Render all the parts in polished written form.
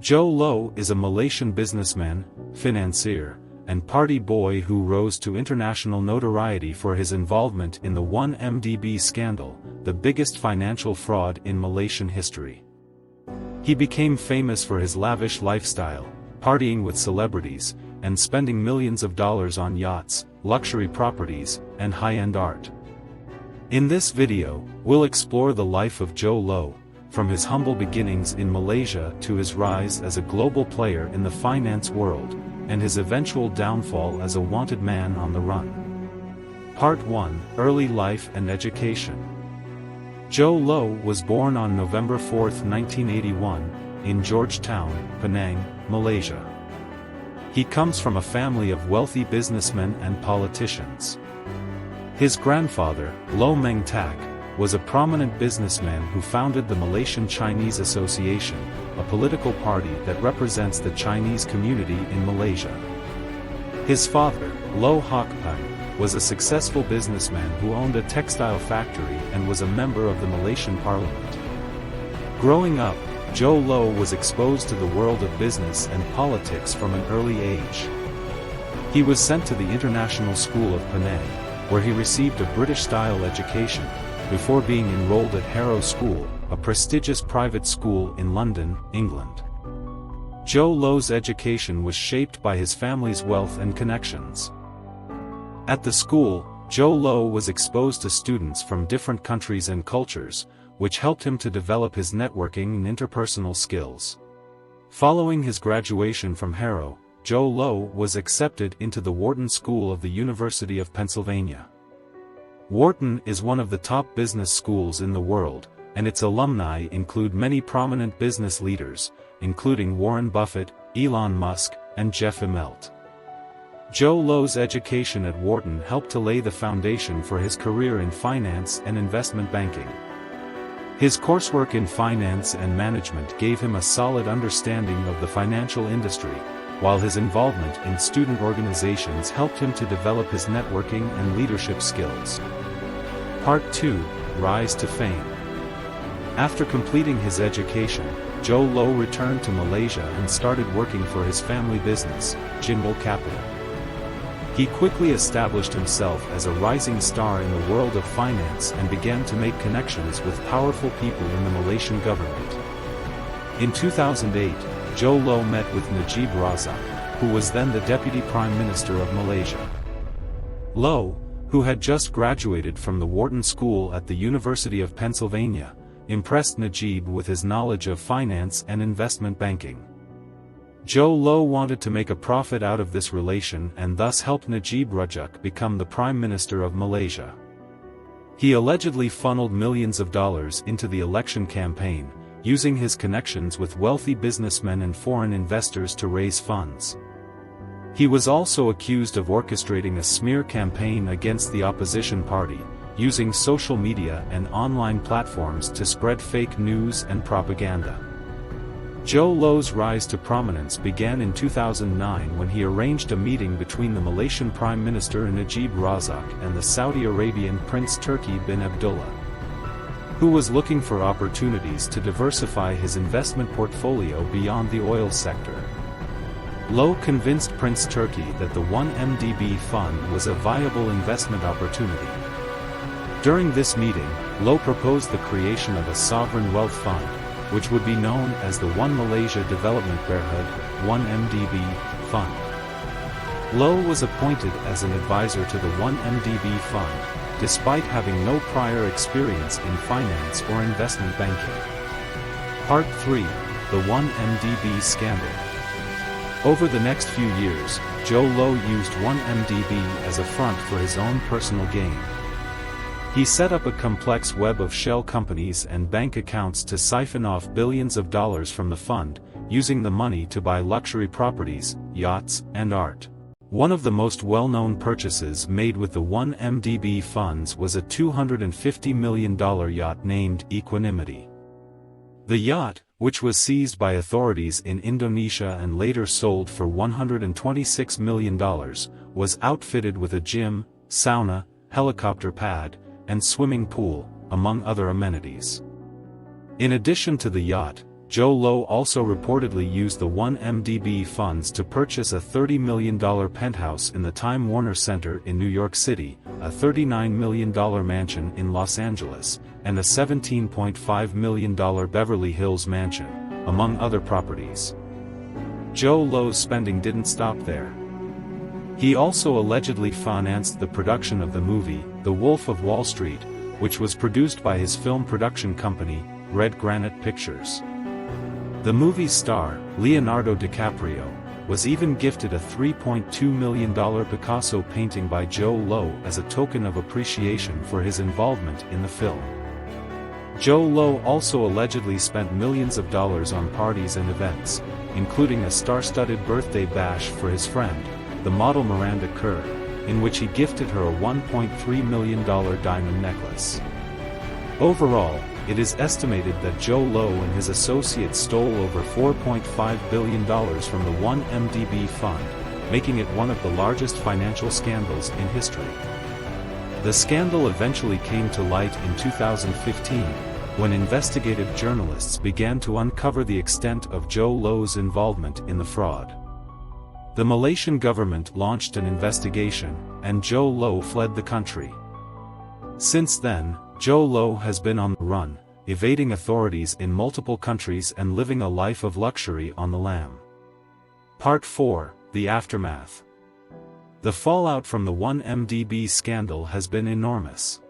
Jho Low is a Malaysian businessman, financier, and party boy who rose to international notoriety for his involvement in the 1MDB scandal, the biggest financial fraud in Malaysian history. He became famous for his lavish lifestyle, partying with celebrities, and spending millions of dollars on yachts, luxury properties, and high-end art. In this video, we'll explore the life of Jho Low, from his humble beginnings in Malaysia to his rise as a global player in the finance world, and his eventual downfall as a wanted man on the run. Part 1: Early Life and Education. Jho Low was born on November 4, 1981, in Georgetown, Penang, Malaysia. He comes from a family of wealthy businessmen and politicians. His grandfather, Low Meng Tak, was a prominent businessman who founded the Malaysian Chinese Association, a political party that represents the Chinese community in Malaysia. His father, Low Hock Pan, was a successful businessman who owned a textile factory and was a member of the Malaysian parliament. Growing up, Jho Low was exposed to the world of business and politics from an early age. He was sent to the International School of Penang, where he received a British-style education, before being enrolled at Harrow School, a prestigious private school in London, England. Jho Low's education was shaped by his family's wealth and connections. At the school, Jho Low was exposed to students from different countries and cultures, which helped him to develop his networking and interpersonal skills. Following his graduation from Harrow, Jho Low was accepted into the Wharton School of the University of Pennsylvania. Wharton is one of the top business schools in the world, and its alumni include many prominent business leaders, including Warren Buffett, Elon Musk, and Jeff Immelt. Jho Low's education at Wharton helped to lay the foundation for his career in finance and investment banking. His coursework in finance and management gave him a solid understanding of the financial industry, while his involvement in student organizations helped him to develop his networking and leadership skills. Part 2: Rise to Fame. After completing his education, Jho Low returned to Malaysia and started working for his family business, Jinbul Capital. He quickly established himself as a rising star in the world of finance and began to make connections with powerful people in the Malaysian government. In 2008, Jho Low met with Najib Razak, who was then the Deputy Prime Minister of Malaysia. Low, who had just graduated from the Wharton School at the University of Pennsylvania, impressed Najib with his knowledge of finance and investment banking. Jho Low wanted to make a profit out of this relation and thus helped Najib Razak become the Prime Minister of Malaysia. He allegedly funneled millions of dollars into the election campaign, using his connections with wealthy businessmen and foreign investors to raise funds. He was also accused of orchestrating a smear campaign against the opposition party, using social media and online platforms to spread fake news and propaganda. Jho Low's rise to prominence began in 2009 when he arranged a meeting between the Malaysian Prime Minister Najib Razak and the Saudi Arabian Prince Turki bin Abdullah, who was looking for opportunities to diversify his investment portfolio beyond the oil sector. Low convinced Prince Turki that the 1MDB fund was a viable investment opportunity. During this meeting, Low proposed the creation of a sovereign wealth fund, which would be known as the One Malaysia Development Berhad, 1MDB, fund. Low was appointed as an advisor to the 1MDB fund, despite having no prior experience in finance or investment banking. Part 3: The 1MDB Scandal. Over the next few years, Jho Low used 1MDB as a front for his own personal gain. He set up a complex web of shell companies and bank accounts to siphon off billions of dollars from the fund, using the money to buy luxury properties, yachts, and art. One of the most well-known purchases made with the 1MDB funds was a $250 million yacht named Equanimity. The yacht, which was seized by authorities in Indonesia and later sold for $126 million, was outfitted with a gym, sauna, helicopter pad, and swimming pool, among other amenities. In addition to the yacht, Jho Low also reportedly used the 1MDB funds to purchase a $30 million penthouse in the Time Warner Center in New York City, a $39 million mansion in Los Angeles, and a $17.5 million Beverly Hills mansion, among other properties. Jho Low's spending didn't stop there. He also allegedly financed the production of the movie, The Wolf of Wall Street, which was produced by his film production company, Red Granite Pictures. The movie's star, Leonardo DiCaprio, was even gifted a $3.2 million Picasso painting by Jho Low as a token of appreciation for his involvement in the film. Jho Low also allegedly spent millions of dollars on parties and events, including a star-studded birthday bash for his friend, the model Miranda Kerr, in which he gifted her a $1.3 million diamond necklace. Overall, it is estimated that Jho Low and his associates stole over $4.5 billion from the 1MDB fund, making it one of the largest financial scandals in history. The scandal eventually came to light in 2015, when investigative journalists began to uncover the extent of Jho Low's involvement in the fraud. The Malaysian government launched an investigation, and Jho Low fled the country. Since then, Jho Low has been on the run, evading authorities in multiple countries and living a life of luxury on the lam. Part 4: The Aftermath. The fallout from the 1MDB scandal has been enormous.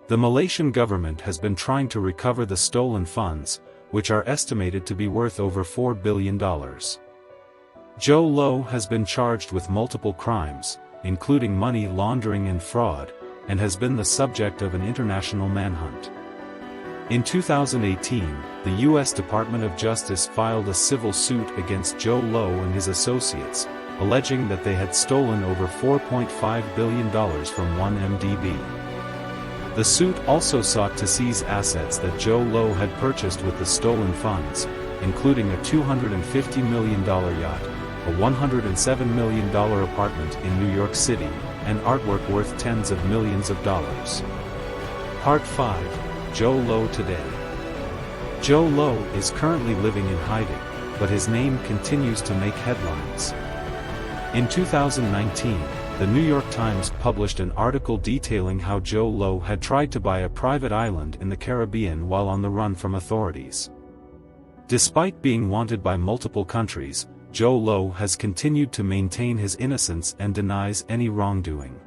The Malaysian government has been trying to recover the stolen funds, which are estimated to be worth over $4 billion. Jho Low has been charged with multiple crimes, including money laundering and fraud, and has been the subject of an international manhunt. In 2018, the U.S. Department of Justice filed a civil suit against Jho Low and his associates, alleging that they had stolen over $4.5 billion from 1MDB. The suit also sought to seize assets that Jho Low had purchased with the stolen funds, including a $250 million yacht, a $107 million apartment in New York City, and artwork worth tens of millions of dollars. Part 5: Jho Low Today. Jho Low is currently living in hiding, but his name continues to make headlines. In 2019, the New York Times published an article detailing how Jho Low had tried to buy a private island in the Caribbean while on the run from authorities. Despite being wanted by multiple countries, Jho Low has continued to maintain his innocence and denies any wrongdoing.